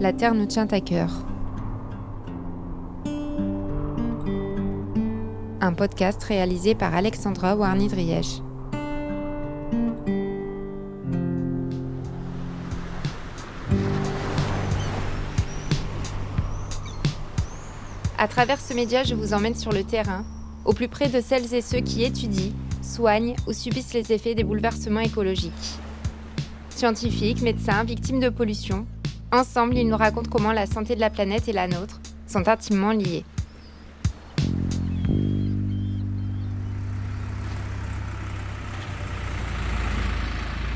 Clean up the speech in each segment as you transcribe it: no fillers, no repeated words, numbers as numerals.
La Terre nous tient à cœur. Un podcast réalisé par Alexandra Warny-Drièche. À travers ce média, je vous emmène sur le terrain, au plus près de celles et ceux qui étudient, soignent ou subissent les effets des bouleversements écologiques. Scientifiques, médecins, victimes de pollution, ensemble, ils nous racontent comment la santé de la planète et la nôtre sont intimement liées.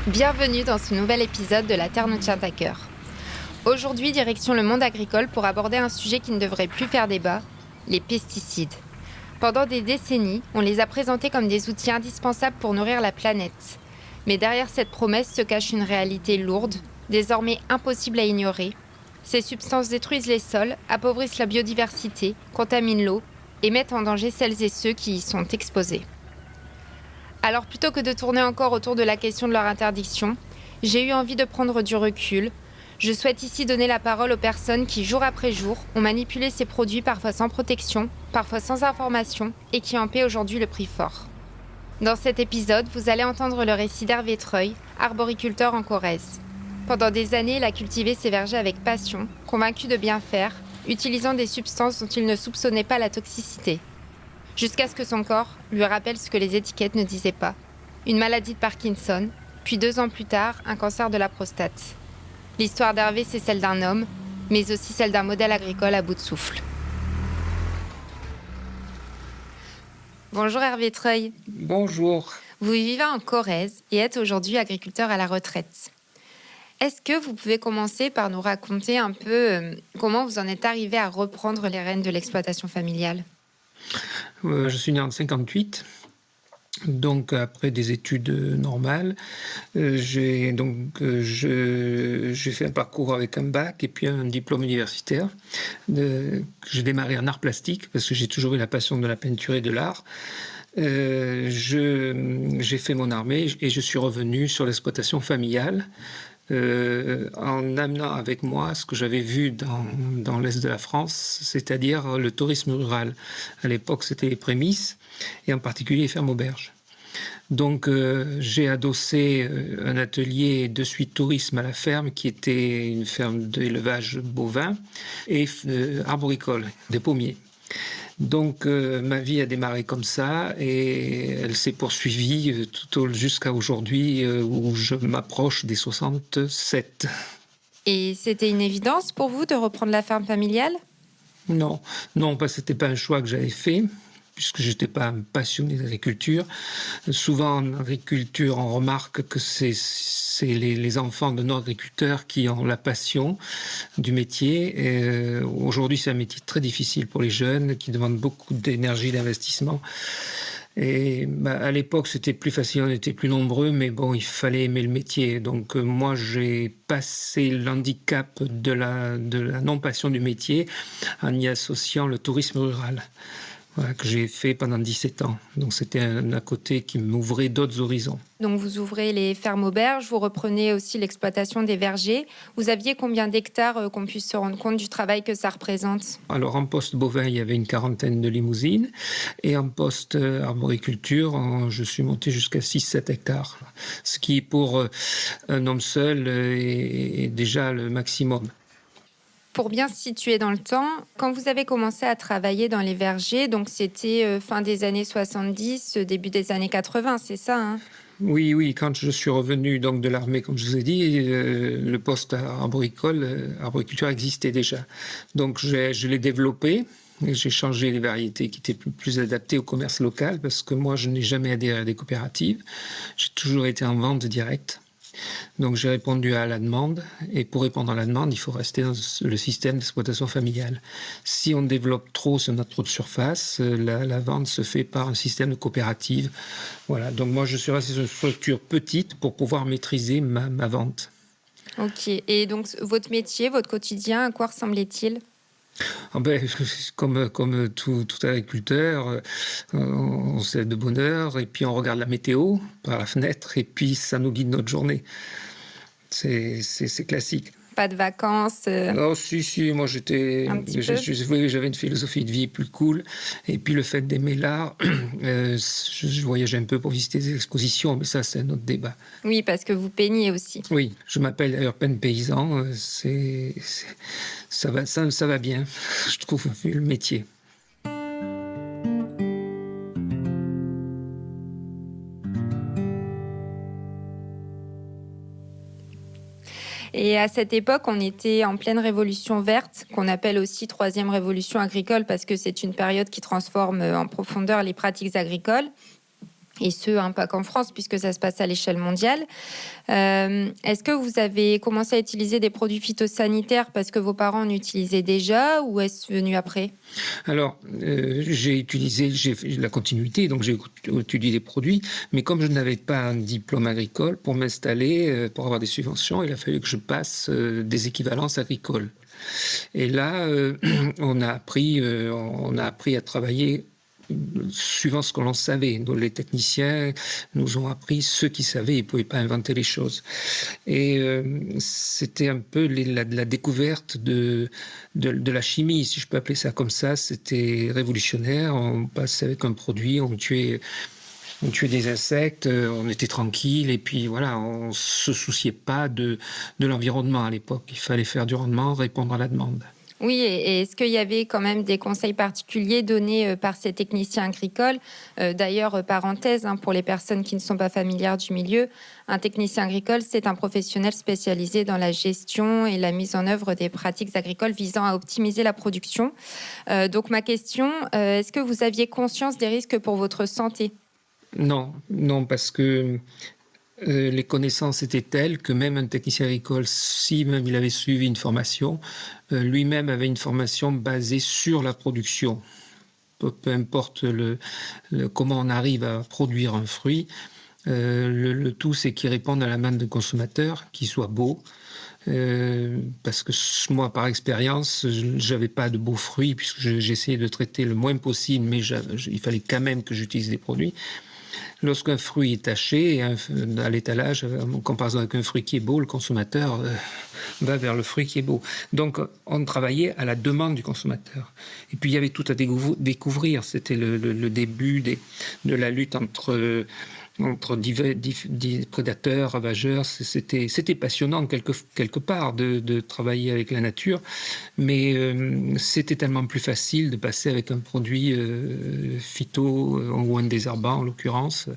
Bienvenue dans ce nouvel épisode de La Terre nous tient à cœur. Aujourd'hui, direction le monde agricole pour aborder un sujet qui ne devrait plus faire débat, les pesticides. Pendant des décennies, on les a présentés comme des outils indispensables pour nourrir la planète. Mais derrière cette promesse se cache une réalité lourde, désormais impossible à ignorer. Ces substances détruisent les sols, appauvrissent la biodiversité, contaminent l'eau et mettent en danger celles et ceux qui y sont exposés. Alors plutôt que de tourner encore autour de la question de leur interdiction, j'ai eu envie de prendre du recul. Je souhaite ici donner la parole aux personnes qui, jour après jour, ont manipulé ces produits parfois sans protection, parfois sans information, et qui en paient aujourd'hui le prix fort. Dans cet épisode, vous allez entendre le récit d'Hervé Treuil, arboriculteur en Corrèze. Pendant des années, il a cultivé ses vergers avec passion, convaincu de bien faire, utilisant des substances dont il ne soupçonnait pas la toxicité. Jusqu'à ce que son corps lui rappelle ce que les étiquettes ne disaient pas. Une maladie de Parkinson, puis 2 ans plus tard, un cancer de la prostate. L'histoire d'Hervé, c'est celle d'un homme, mais aussi celle d'un modèle agricole à bout de souffle. Bonjour Hervé Treuil. Bonjour. Vous vivez en Corrèze et êtes aujourd'hui agriculteur à la retraite. Est-ce que vous pouvez commencer par nous raconter un peu comment vous en êtes arrivé à reprendre les rênes de l'exploitation familiale ? Je suis né en 1958. Donc, après des études normales, j'ai fait un parcours avec un bac et puis un diplôme universitaire. J'ai démarré en art plastique parce que j'ai toujours eu la passion de la peinture et de l'art. J'ai fait mon armée et je suis revenu sur l'exploitation familiale. En amenant avec moi ce que j'avais vu dans l'Est de la France, c'est-à-dire le tourisme rural. À l'époque, c'était les prémices, et en particulier les fermes auberges. Donc, j'ai adossé un atelier de suite tourisme à la ferme, qui était une ferme d'élevage bovin, et arboricole, des pommiers. Donc, ma vie a démarré comme ça et elle s'est poursuivie jusqu'à aujourd'hui où je m'approche des 67. Et c'était une évidence pour vous de reprendre la ferme familiale ? Non, parce que ce n'était pas un choix que j'avais fait, puisque je n'étais pas un passionné d'agriculture. Souvent, en agriculture, on remarque que c'est les enfants de nos agriculteurs qui ont la passion du métier. Et aujourd'hui, c'est un métier très difficile pour les jeunes, qui demande beaucoup d'énergie, d'investissement. Et à l'époque, c'était plus facile, on était plus nombreux, mais bon, il fallait aimer le métier. Donc moi, j'ai passé l'handicap de la non-passion du métier en y associant le tourisme rural. Voilà, que j'ai fait pendant 17 ans. Donc c'était un à côté qui m'ouvrait d'autres horizons. Donc vous ouvrez les fermes auberges, vous reprenez aussi l'exploitation des vergers. Vous aviez combien d'hectares qu'on puisse se rendre compte du travail que ça représente ? Alors en poste bovin, il y avait une 40aine de limousines. Et en poste arboriculture, je suis monté jusqu'à 6-7 hectares. Ce qui pour un homme seul est déjà le maximum. Pour bien se situer dans le temps, quand vous avez commencé à travailler dans les vergers, donc c'était fin des années 70, début des années 80, c'est ça, hein ? Oui, quand je suis revenu donc de l'armée, comme je vous ai dit, le poste arboriculture existait déjà. Donc je l'ai développé. J'ai changé les variétés qui étaient plus adaptées au commerce local parce que moi, je n'ai jamais adhéré à des coopératives. J'ai toujours été en vente directe. Donc j'ai répondu à la demande et pour répondre à la demande, il faut rester dans le système d'exploitation familiale. Si on développe trop sur notre de surface, la vente se fait par un système de coopérative. Voilà, donc moi je suis resté sur une structure petite pour pouvoir maîtriser ma vente. Ok, et donc votre métier, votre quotidien, à quoi ressemblait-il ? Comme tout agriculteur, on se lève de bonne heure et puis on regarde la météo par la fenêtre et puis ça nous guide notre journée. C'est classique. Pas de vacances, Oh, si, moi un petit peu? oui, j'avais une philosophie de vie plus cool. Et puis le fait d'aimer l'art, je voyageais un peu pour visiter des expositions, mais ça, c'est un autre débat. Oui, parce que vous peignez aussi. Oui, je m'appelle d'ailleurs Pen Paysan, ça va bien, je trouve, vu le métier. Et à cette époque, on était en pleine révolution verte, qu'on appelle aussi troisième révolution agricole, parce que c'est une période qui transforme en profondeur les pratiques agricoles. Et ce, pas qu'en France, puisque ça se passe à l'échelle mondiale. Est-ce que vous avez commencé à utiliser des produits phytosanitaires parce que vos parents en utilisaient déjà, ou est-ce venu après? Alors, j'ai fait la continuité, donc j'ai étudié les produits, mais comme je n'avais pas un diplôme agricole, pour m'installer, pour avoir des subventions, il a fallu que je passe des équivalences agricoles. Et là, on a appris à travailler suivant ce que l'on savait. Donc, les techniciens nous ont appris ce qu'ils savaient, ils ne pouvaient pas inventer les choses. Et c'était un peu la découverte de la chimie, si je peux appeler ça comme ça. C'était révolutionnaire. On passait avec un produit, on tuait des insectes, on était tranquille, et puis voilà, on se souciait pas de l'environnement à l'époque. Il fallait faire du rendement, répondre à la demande. Oui, et est-ce qu'il y avait quand même des conseils particuliers donnés par ces techniciens agricoles? D'ailleurs, parenthèse, pour les personnes qui ne sont pas familières du milieu, un technicien agricole, c'est un professionnel spécialisé dans la gestion et la mise en œuvre des pratiques agricoles visant à optimiser la production. Donc ma question, est-ce que vous aviez conscience des risques pour votre santé? Non, non, parce que les connaissances étaient telles que même un technicien agricole, si même il avait suivi une formation, lui-même avait une formation basée sur la production. Peu importe comment on arrive à produire un fruit, le tout, c'est qu'il réponde à la demande du consommateur, qu'il soit beau. Parce que moi, par expérience, j'avais pas de beaux fruits puisque j'essayais de traiter le moins possible, mais il fallait quand même que j'utilise des produits. Lorsqu'un fruit est taché à l'étalage, en comparaison avec un fruit qui est beau, le consommateur va vers le fruit qui est beau. Donc, on travaillait à la demande du consommateur. Et puis, il y avait tout à découvrir. C'était le début de la lutte entre divers prédateurs, ravageurs. C'était passionnant quelque part de travailler avec la nature, mais c'était tellement plus facile de passer avec un produit phyto ou un désherbant en l'occurrence.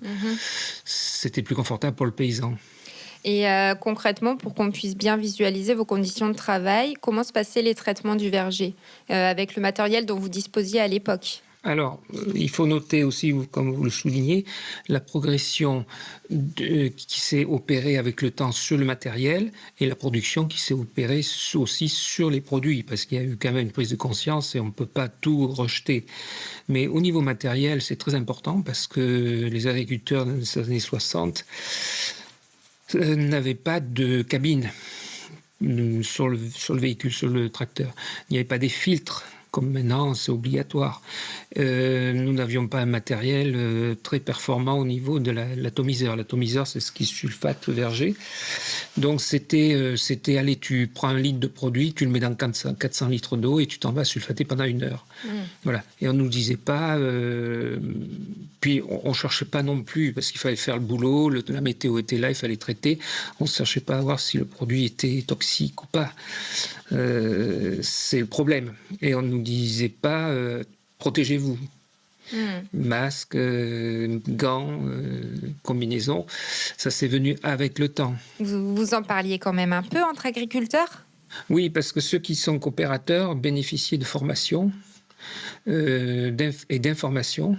C'était plus confortable pour le paysan. Et concrètement, pour qu'on puisse bien visualiser vos conditions de travail, comment se passaient les traitements du verger avec le matériel dont vous disposiez à l'époque? Alors, il faut noter aussi, comme vous le soulignez, la progression qui s'est opérée avec le temps sur le matériel et la production qui s'est opérée aussi sur les produits, parce qu'il y a eu quand même une prise de conscience et on ne peut pas tout rejeter. Mais au niveau matériel, c'est très important parce que les agriculteurs des années 60 n'avaient pas de cabine sur le véhicule, sur le tracteur. Il n'y avait pas des filtres. Comme maintenant, c'est obligatoire. Nous n'avions pas un matériel très performant au niveau de l'atomiseur. L'atomiseur, c'est ce qui sulfate le verger. Donc, c'était, allez, tu prends 1 litre de produit, tu le mets dans 400 litres d'eau et tu t'en vas sulfater pendant 1 heure. Voilà. Et on ne nous disait pas... puis, on ne cherchait pas non plus, parce qu'il fallait faire le boulot, la météo était là, il fallait traiter. On ne cherchait pas à voir si le produit était toxique ou pas. C'est le problème. Et on ne nous disait pas protégez-vous. Masque, gants, combinaisons, ça c'est venu avec le temps. Vous en parliez quand même un peu entre agriculteurs? Oui, parce que ceux qui sont coopérateurs bénéficiaient de formation et d'informations.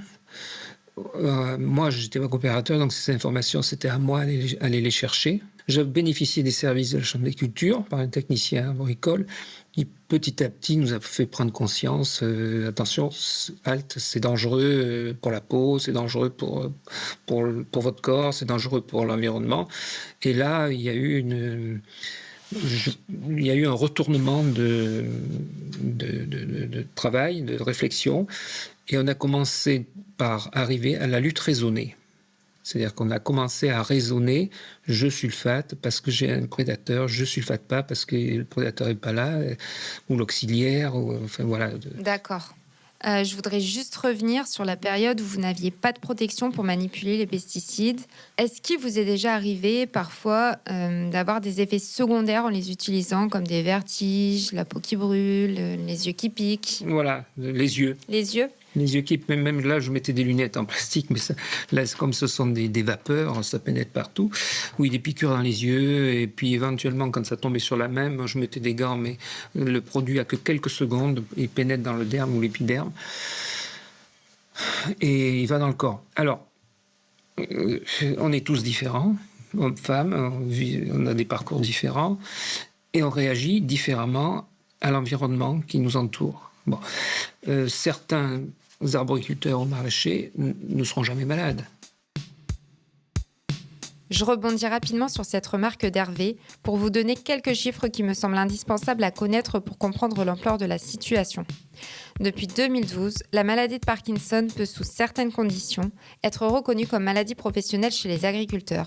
Moi, je n'étais pas coopérateur, donc ces informations, c'était à moi d'aller les chercher. Je bénéficiais des services de la Chambre des cultures par un technicien agricole qui, petit à petit, nous a fait prendre conscience. Attention, halte, c'est dangereux pour la peau, c'est dangereux pour votre corps, c'est dangereux pour l'environnement. Et là, il y a eu un retournement de travail, de réflexion, et on a commencé par arriver à la lutte raisonnée. C'est-à-dire qu'on a commencé à raisonner, je sulfate parce que j'ai un prédateur, je sulfate pas parce que le prédateur n'est pas là, ou l'auxiliaire, ou enfin voilà. D'accord. Je voudrais juste revenir sur la période où vous n'aviez pas de protection pour manipuler les pesticides. Est-ce qu'il vous est déjà arrivé parfois d'avoir des effets secondaires en les utilisant, comme des vertiges, la peau qui brûle, les yeux qui piquent? Voilà, les yeux. Les yeux? Les yeux qui, même là, je mettais des lunettes en plastique, mais ça, là, comme ce sont des vapeurs, ça pénètre partout. Oui, des piqûres dans les yeux, et puis éventuellement, quand ça tombait sur la main, moi, je mettais des gants, mais le produit a que quelques secondes, il pénètre dans le derme ou l'épiderme, et il va dans le corps. Alors, on est tous différents, hommes, femmes, on a des parcours différents, et on réagit différemment à l'environnement qui nous entoure. Bon, certains arboriculteurs ou maraîchers ne seront jamais malades. Je rebondis rapidement sur cette remarque d'Hervé pour vous donner quelques chiffres qui me semblent indispensables à connaître pour comprendre l'ampleur de la situation. Depuis 2012, la maladie de Parkinson peut, sous certaines conditions, être reconnue comme maladie professionnelle chez les agriculteurs.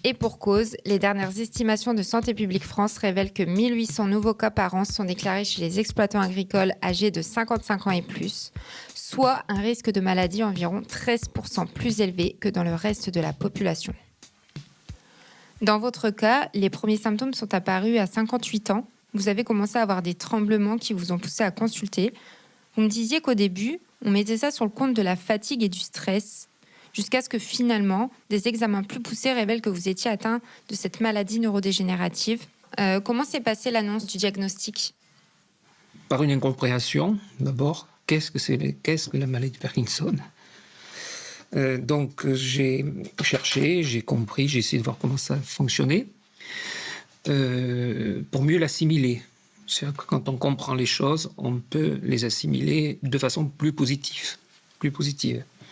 Et pour cause, les dernières estimations de Santé publique France révèlent que 1800 nouveaux cas par an sont déclarés chez les exploitants agricoles âgés de 55 ans et plus, soit un risque de maladie environ 13% plus élevé que dans le reste de la population. Dans votre cas, les premiers symptômes sont apparus à 58 ans. Vous avez commencé à avoir des tremblements qui vous ont poussé à consulter. Vous me disiez qu'au début, on mettait ça sur le compte de la fatigue et du stress, jusqu'à ce que finalement, des examens plus poussés révèlent que vous étiez atteint de cette maladie neurodégénérative. Comment s'est passée l'annonce du diagnostic ? Par une incompréhension, d'abord, qu'est-ce que la maladie de Parkinson ? Donc j'ai cherché, j'ai compris, j'ai essayé de voir comment ça fonctionnait, pour mieux l'assimiler. C'est-à-dire que quand on comprend les choses, on peut les assimiler de façon plus positive.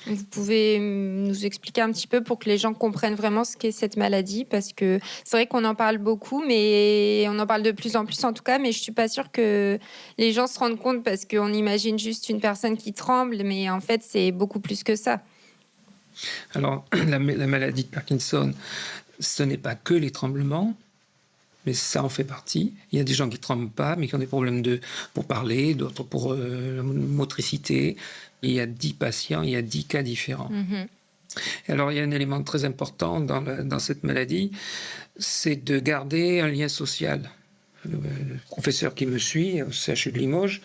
Vous pouvez nous expliquer un petit peu pour que les gens comprennent vraiment ce qu'est cette maladie, parce que c'est vrai qu'on en parle beaucoup, mais on en parle de plus en plus en tout cas, mais je suis pas sûre que les gens se rendent compte, parce qu'on imagine juste une personne qui tremble, mais en fait c'est beaucoup plus que ça. Alors la maladie de Parkinson, ce n'est pas que les tremblements, mais ça en fait partie. Il y a des gens qui ne tremblent pas, mais qui ont des problèmes pour parler, d'autres pour motricité. Il y a 10 patients, il y a 10 cas différents. Alors, il y a un élément très important dans cette maladie, c'est de garder un lien social. Le professeur qui me suit au CHU de Limoges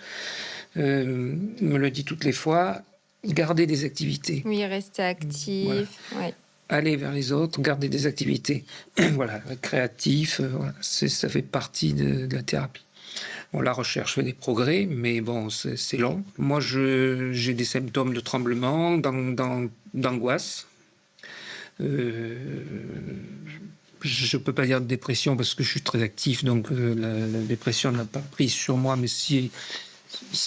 me le dit toutes les fois, garder des activités. Oui, rester actif. Voilà. Ouais. Aller vers les autres, garder des activités. Voilà, créatif, voilà, ça fait partie de la thérapie. Bon, la recherche fait des progrès, mais bon, c'est long. Moi, j'ai des symptômes de tremblement, d'angoisse. Je ne peux pas dire de dépression parce que je suis très actif, donc la dépression n'a pas prise sur moi, mais si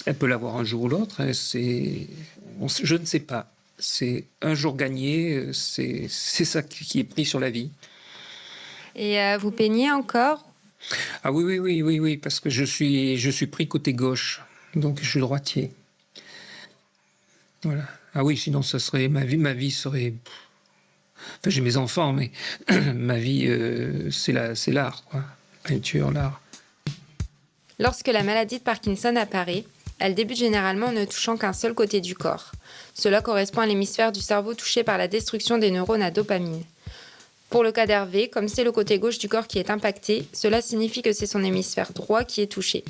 elle peut l'avoir un jour ou l'autre, hein, je ne sais pas. C'est un jour gagné, c'est ça qui est pris sur la vie. Et vous peignez encore ? Ah oui, parce que je suis pris côté gauche, donc je suis droitier. Voilà. Ah oui, sinon ça serait ma vie serait. Enfin, j'ai mes enfants, mais ma vie c'est l'art, quoi. Peinture, l'art. Lorsque la maladie de Parkinson apparaît, elle débute généralement en ne touchant qu'un seul côté du corps. Cela correspond à l'hémisphère du cerveau touché par la destruction des neurones à dopamine. Pour le cas d'Hervé, comme c'est le côté gauche du corps qui est impacté, cela signifie que c'est son hémisphère droit qui est touché.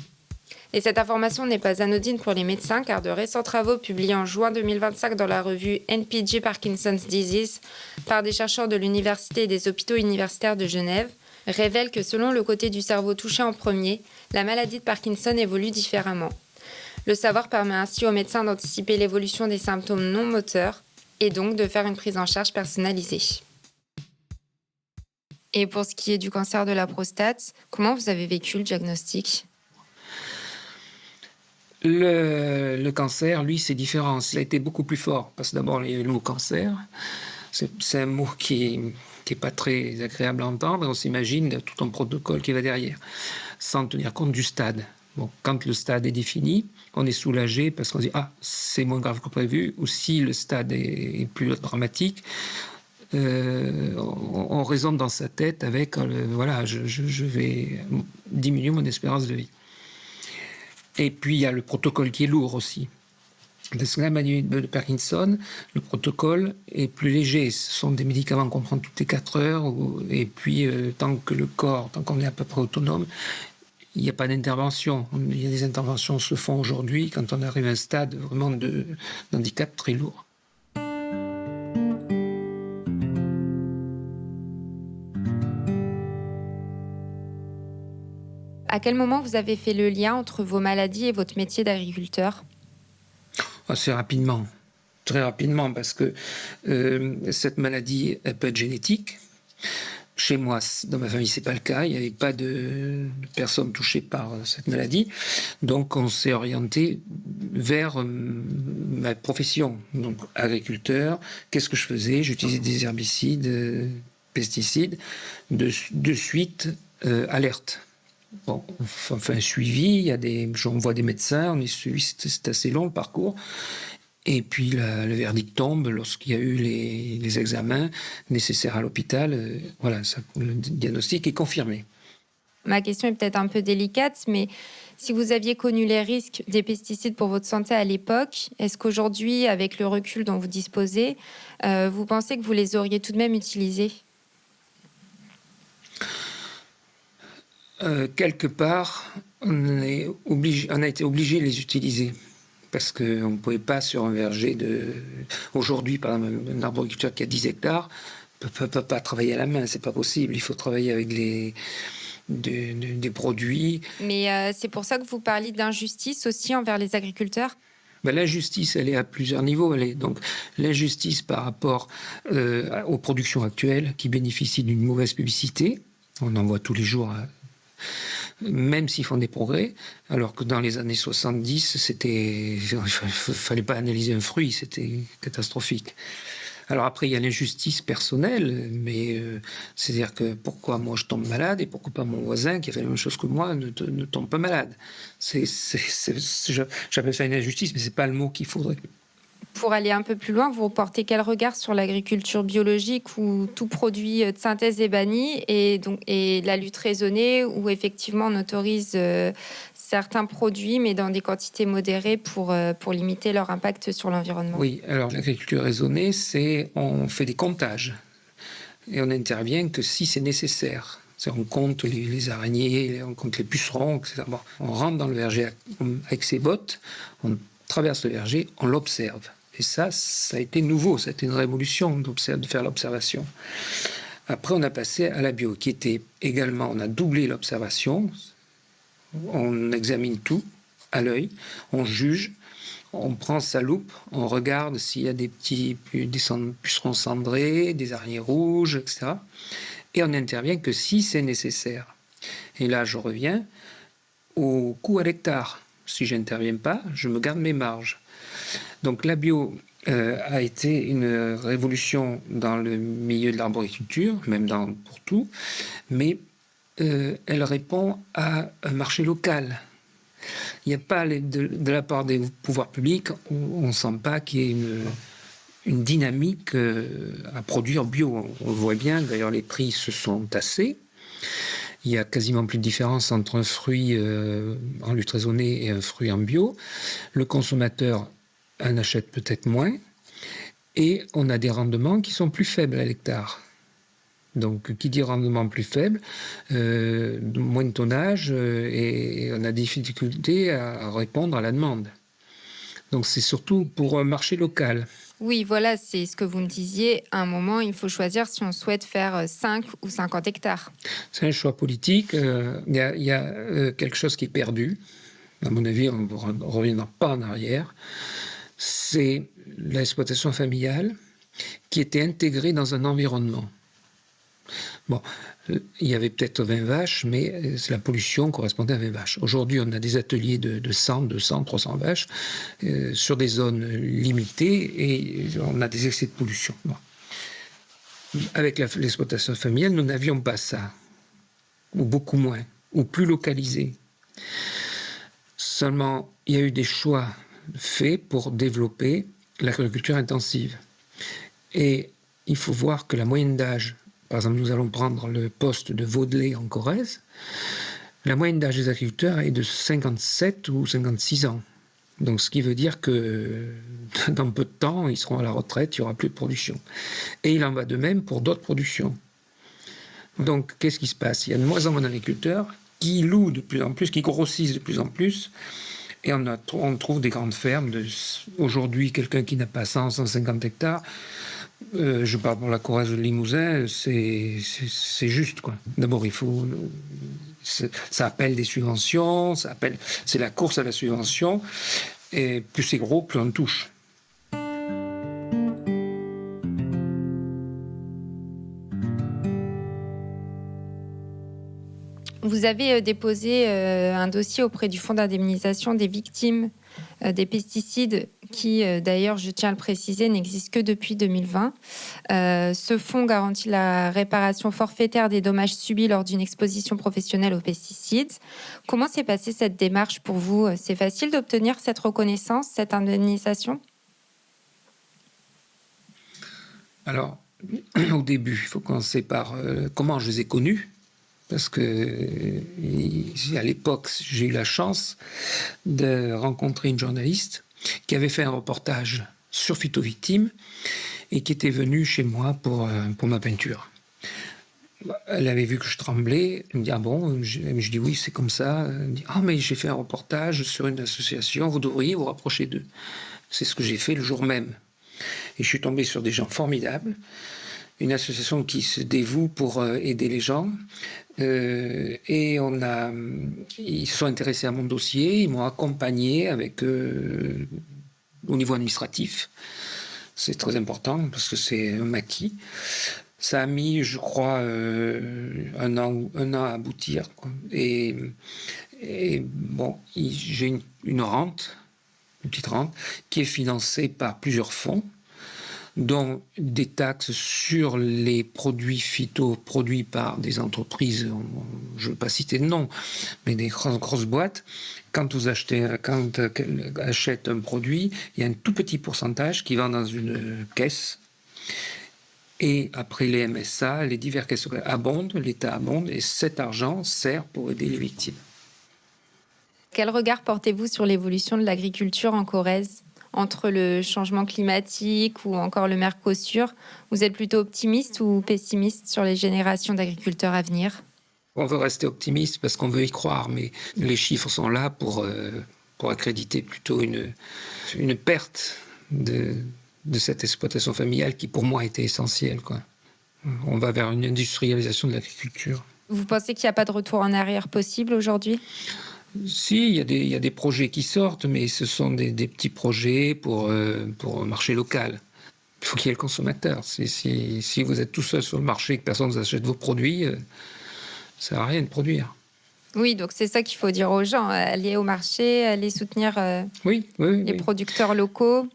Et cette information n'est pas anodine pour les médecins, car de récents travaux publiés en juin 2025 dans la revue NPJ Parkinson's Disease par des chercheurs de l'université et des hôpitaux universitaires de Genève révèlent que selon le côté du cerveau touché en premier, la maladie de Parkinson évolue différemment. Le savoir permet ainsi aux médecins d'anticiper l'évolution des symptômes non moteurs et donc de faire une prise en charge personnalisée. Et pour ce qui est du cancer de la prostate, comment vous avez vécu le diagnostic ? Le cancer, lui, c'est différent. Il a été beaucoup plus fort. Parce que d'abord, il y a eu le mot cancer. C'est un mot qui est pas très agréable à entendre. On s'imagine tout un protocole qui va derrière, sans tenir compte du stade. Bon, quand le stade est défini, on est soulagé parce qu'on se dit « Ah, c'est moins grave que prévu ». Ou si le stade est plus dramatique, on raisonne dans sa tête avec, voilà, je vais diminuer mon espérance de vie. Et puis il y a le protocole qui est lourd aussi. Parce que la maladie de Parkinson, le protocole est plus léger. Ce sont des médicaments qu'on prend toutes les 4 heures, et puis tant qu'on est à peu près autonome, il n'y a pas d'intervention. Il y a des interventions se font aujourd'hui quand on arrive à un stade vraiment d'handicap très lourd. À quel moment vous avez fait le lien entre vos maladies et votre métier d'agriculteur ? Assez rapidement, très rapidement, parce que cette maladie, elle peut être génétique. Chez moi, dans ma famille, c'est pas le cas. Il n'y avait pas de personnes touchées par cette maladie. Donc, on s'est orienté vers ma profession. Donc, agriculteur, qu'est-ce que je faisais ? J'utilisais des herbicides, pesticides. De suite, alerte. Bon, on fait un suivi, on voit des médecins, on est suivi, c'est assez long le parcours. Et puis le verdict tombe lorsqu'il y a eu les examens nécessaires à l'hôpital. Voilà, le diagnostic est confirmé. Ma question est peut-être un peu délicate, mais si vous aviez connu les risques des pesticides pour votre santé à l'époque, est-ce qu'aujourd'hui, avec le recul dont vous disposez, vous pensez que vous les auriez tout de même utilisés ? Quelque part, on a été obligé de les utiliser. Parce qu'on ne pouvait pas sur un verger Aujourd'hui, par exemple, un arboriculteur qui a 10 hectares ne peut pas travailler à la main, c'est pas possible. Il faut travailler avec des produits. Mais c'est pour ça que vous parliez d'injustice aussi envers les agriculteurs ? Ben, l'injustice, elle est à plusieurs niveaux. Donc l'injustice par rapport aux productions actuelles qui bénéficient d'une mauvaise publicité. On en voit tous les jours, même s'ils font des progrès, alors que dans les années 70, il fallait pas analyser un fruit, c'était catastrophique. Alors après, il y a l'injustice personnelle, mais c'est-à-dire que pourquoi moi je tombe malade et pourquoi pas mon voisin qui a fait la même chose que moi ne tombe pas malade. J'appelle ça une injustice, mais c'est pas le mot qu'il faudrait. Pour aller un peu plus loin, vous portez quel regard sur l'agriculture biologique où tout produit de synthèse est banni et la lutte raisonnée où effectivement on autorise certains produits mais dans des quantités modérées pour limiter leur impact sur l'environnement ? Oui, alors l'agriculture raisonnée, on fait des comptages et on n'intervient que si c'est nécessaire. On compte les araignées, on compte les pucerons, etc. Bon, on rentre dans le verger avec ses bottes, on traverse le verger, on l'observe. Et ça a été nouveau, ça a été une révolution de faire l'observation. Après, on a passé à la bio, qui était également, on a doublé l'observation, on examine tout à l'œil, on juge, on prend sa loupe, on regarde s'il y a des pucerons cendrés, des araignées rouges, etc. Et on n'intervient que si c'est nécessaire. Et là, je reviens au coût à l'hectare. Si je n'interviens pas, je me garde mes marges. Donc la bio a été une révolution dans le milieu de l'arboriculture, même pour tout, mais elle répond à un marché local. Il n'y a pas de la part des pouvoirs publics, on ne sent pas qu'il y ait une dynamique à produire bio. On le voit bien, d'ailleurs les prix se sont tassés. Il y a quasiment plus de différence entre un fruit en lutte raisonnée et un fruit en bio. Le consommateur en achète peut-être moins. Et on a des rendements qui sont plus faibles à l'hectare. Donc, qui dit rendement plus faible, moins de tonnage, et on a des difficultés à répondre à la demande. Donc, c'est surtout pour un marché local. Oui, voilà, c'est ce que vous me disiez. À un moment, il faut choisir si on souhaite faire 5 ou 50 hectares. C'est un choix politique. Il y a quelque chose qui est perdu. À mon avis, on ne reviendra pas en arrière. C'est l'exploitation familiale qui était intégrée dans un environnement. Bon, il y avait peut-être 20 vaches, mais la pollution correspondait à 20 vaches. Aujourd'hui, on a des ateliers de 100, 200, 300 vaches sur des zones limitées et on a des excès de pollution. Bon. Avec l'exploitation familiale, nous n'avions pas ça, ou beaucoup moins, ou plus localisé. Seulement, il y a eu des choix faits pour développer l'agriculture intensive. Et il faut voir que la moyenne d'âge, par exemple, nous allons prendre le poste de Vaudelet en Corrèze, la moyenne d'âge des agriculteurs est de 57 ou 56 ans. Donc, ce qui veut dire que dans peu de temps, ils seront à la retraite, il n'y aura plus de production. Et il en va de même pour d'autres productions. Donc, qu'est-ce qui se passe? Il y a de moins en moins d'agriculteurs qui louent de plus en plus, qui grossissent de plus en plus. Et on trouve des grandes fermes. Aujourd'hui, quelqu'un qui n'a pas 100, 150 hectares, je parle pour la Corrèze de Limousin, c'est juste, quoi. D'abord, ça appelle des subventions, c'est la course à la subvention. Et plus c'est gros, plus on touche. Vous avez déposé un dossier auprès du Fonds d'indemnisation des victimes des pesticides qui, d'ailleurs, je tiens à le préciser, n'existe que depuis 2020. Ce fonds garantit la réparation forfaitaire des dommages subis lors d'une exposition professionnelle aux pesticides. Comment s'est passée cette démarche pour vous? C'est facile d'obtenir cette reconnaissance, cette indemnisation? Alors, au début, il faut commencer par comment je les ai connus. Parce que à l'époque, j'ai eu la chance de rencontrer une journaliste qui avait fait un reportage sur Phytovictime et qui était venue chez moi pour ma peinture. Elle avait vu que je tremblais. Elle me dit « Ah bon ?» Je dis « Oui, c'est comme ça. » Elle me dit « Ah, mais j'ai fait un reportage sur une association, vous devriez vous rapprocher d'eux. » C'est ce que j'ai fait le jour même. Et je suis tombé sur des gens formidables. Une association qui se dévoue pour aider les gens. Et ils se sont intéressés à mon dossier, ils m'ont accompagné avec au niveau administratif. C'est très important parce que c'est un maquis. Ça a mis, je crois, un an à aboutir, quoi. Et bon, j'ai une rente, une petite rente, qui est financée par plusieurs fonds, dont des taxes sur les produits phyto produits par des entreprises, je ne veux pas citer de nom, mais des grosses boîtes. Quand elles achètent un produit, il y a un tout petit pourcentage qui va dans une caisse. Et après les MSA, les divers caisses abondent, l'État abonde, et cet argent sert pour aider les victimes. Quel regard portez-vous sur l'évolution de l'agriculture en Corrèze? Entre le changement climatique ou encore le Mercosur, vous êtes plutôt optimiste ou pessimiste sur les générations d'agriculteurs à venir? On veut rester optimiste parce qu'on veut y croire, mais les chiffres sont là pour accréditer plutôt une perte de cette exploitation familiale qui, pour moi, était essentielle, quoi. On va vers une industrialisation de l'agriculture. Vous pensez qu'il n'y a pas de retour en arrière possible aujourd'hui? Si, il y a des projets qui sortent, mais ce sont des petits projets pour un marché local. Il faut qu'il y ait le consommateur. Si vous êtes tout seul sur le marché et que personne ne vous achète vos produits, ça ne sert à rien de produire. Oui, donc c'est ça qu'il faut dire aux gens, aller au marché, aller soutenir Oui. les producteurs locaux.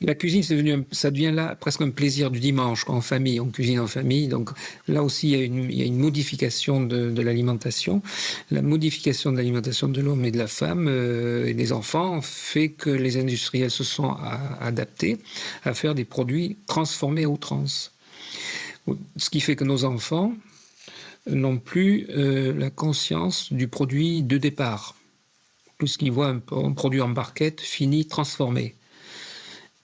La cuisine, ça devient là presque un plaisir du dimanche, en famille, on cuisine en famille. Donc là aussi, il y a une modification de l'alimentation. La modification de l'alimentation de l'homme et de la femme et des enfants fait que les industriels se sont adaptés à faire des produits transformés à outrance. Ce qui fait que nos enfants n'ont plus la conscience du produit de départ. Puisqu'ils voient un produit en barquette fini, transformé.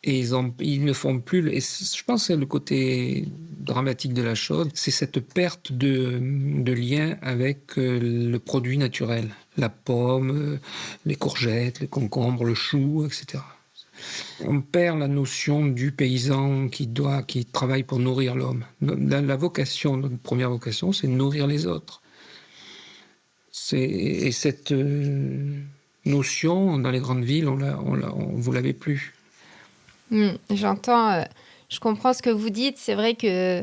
Et ils ne font plus. Et je pense que c'est le côté dramatique de la chose, c'est cette perte de lien avec le produit naturel. La pomme, les courgettes, les concombres, le chou, etc. On perd la notion du paysan qui travaille pour nourrir l'homme. La vocation, notre première vocation, c'est de nourrir les autres. Et cette notion, dans les grandes villes, vous l'avez plus. J'entends, je comprends ce que vous dites. C'est vrai que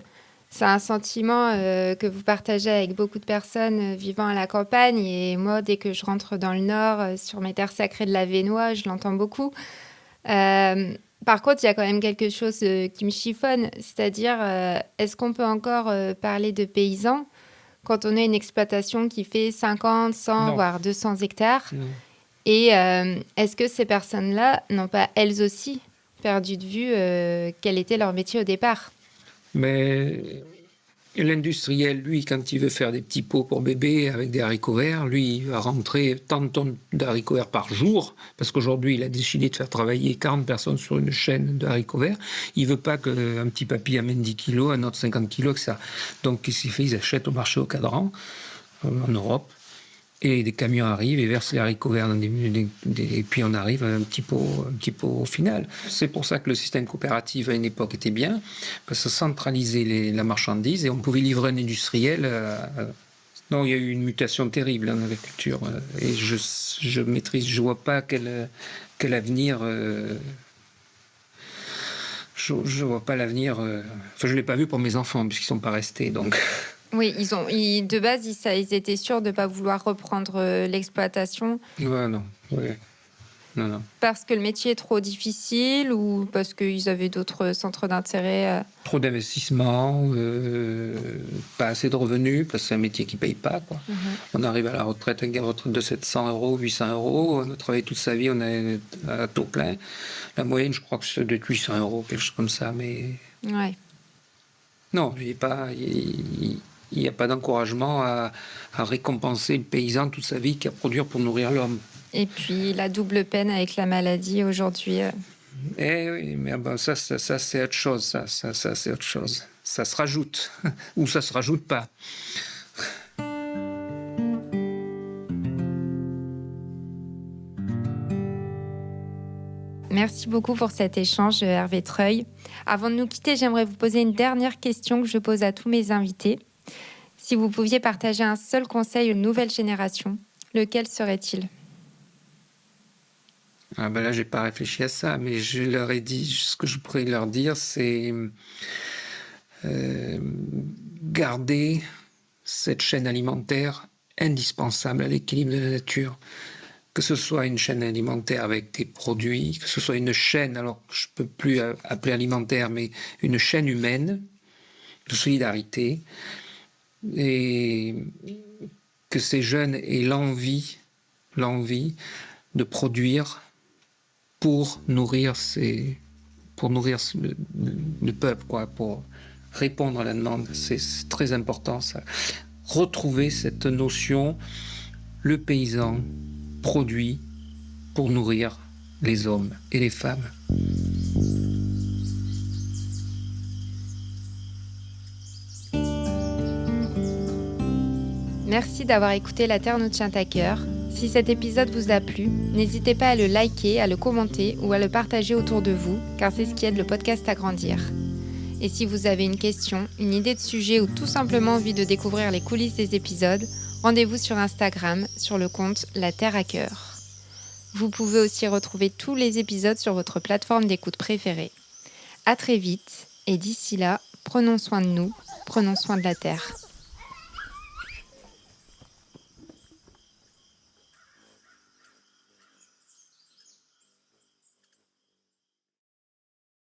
c'est un sentiment que vous partagez avec beaucoup de personnes vivant à la campagne. Et moi, dès que je rentre dans le Nord, sur mes terres sacrées de la Vénois, je l'entends beaucoup. Par contre, il y a quand même quelque chose qui me chiffonne. C'est-à-dire, est-ce qu'on peut encore parler de paysans quand on a une exploitation qui fait 50, 100, Non. voire 200 hectares? Non. Et est-ce que ces personnes-là n'ont pas, elles aussi, perdu de vue quel était leur métier au départ? Mais l'industriel, lui, quand il veut faire des petits pots pour bébé avec des haricots verts, lui, il va rentrer tant de tonnes d'haricots verts par jour, parce qu'aujourd'hui, il a décidé de faire travailler 40 personnes sur une chaîne de haricots verts. Il veut pas qu'un petit papy amène 10 kilos, un autre 50 kilos, que ça. Donc, qu'est-ce qu'il fait? Ils achètent au marché au cadran, en Europe. Et des camions arrivent et versent les haricots verts dans et puis on arrive à un petit pot au final. C'est pour ça que le système coopératif à une époque était bien, parce que ça centralisait la marchandise et on pouvait livrer un industriel. Non, il y a eu une mutation terrible en agriculture et je vois pas quel avenir. Je vois pas l'avenir. Enfin, je l'ai pas vu pour mes enfants puisqu'ils sont pas restés donc. Oui, de base, ils étaient sûrs de ne pas vouloir reprendre l'exploitation Ouais, non, ouais, non. parce que le métier est trop difficile ou parce qu'ils avaient d'autres centres d'intérêt. Trop d'investissement, pas assez de revenus, parce que c'est un métier qui ne paye pas, quoi. On arrive à la retraite, avec une retraite de 700 €, 800 €. On a travaillé toute sa vie, on est à taux plein. La moyenne, je crois que c'est de 800 €, quelque chose comme ça. Mais Ouais. non, il n'y a pas d'encouragement à récompenser le paysan toute sa vie qui a produit pour nourrir l'homme. Et puis la double peine avec la maladie aujourd'hui. Eh oui, mais bon, ça c'est autre chose. Ça c'est autre chose. Ça se rajoute ou ça se rajoute pas. Merci beaucoup pour cet échange, Hervé Treuil. Avant de nous quitter, j'aimerais vous poser une dernière question que je pose à tous mes invités. Si vous pouviez partager un seul conseil aux nouvelles générations, lequel serait-il ? Ah ben là, j'ai pas réfléchi à ça, mais je leur ai dit, ce que je pourrais leur dire, c'est garder cette chaîne alimentaire indispensable à l'équilibre de la nature. Que ce soit une chaîne alimentaire avec des produits, que ce soit une chaîne, alors je peux plus appeler alimentaire, mais une chaîne humaine de solidarité, et que ces jeunes aient l'envie de produire pour nourrir le peuple, quoi, pour répondre à la demande. C'est très important, ça. Retrouver cette notion, le paysan produit pour nourrir les hommes et les femmes. Merci d'avoir écouté La Terre nous tient à cœur. Si cet épisode vous a plu, n'hésitez pas à le liker, à le commenter ou à le partager autour de vous, car c'est ce qui aide le podcast à grandir. Et si vous avez une question, une idée de sujet ou tout simplement envie de découvrir les coulisses des épisodes, rendez-vous sur Instagram, sur le compte La Terre à cœur. Vous pouvez aussi retrouver tous les épisodes sur votre plateforme d'écoute préférée. À très vite, et d'ici là, prenons soin de nous, prenons soin de la Terre.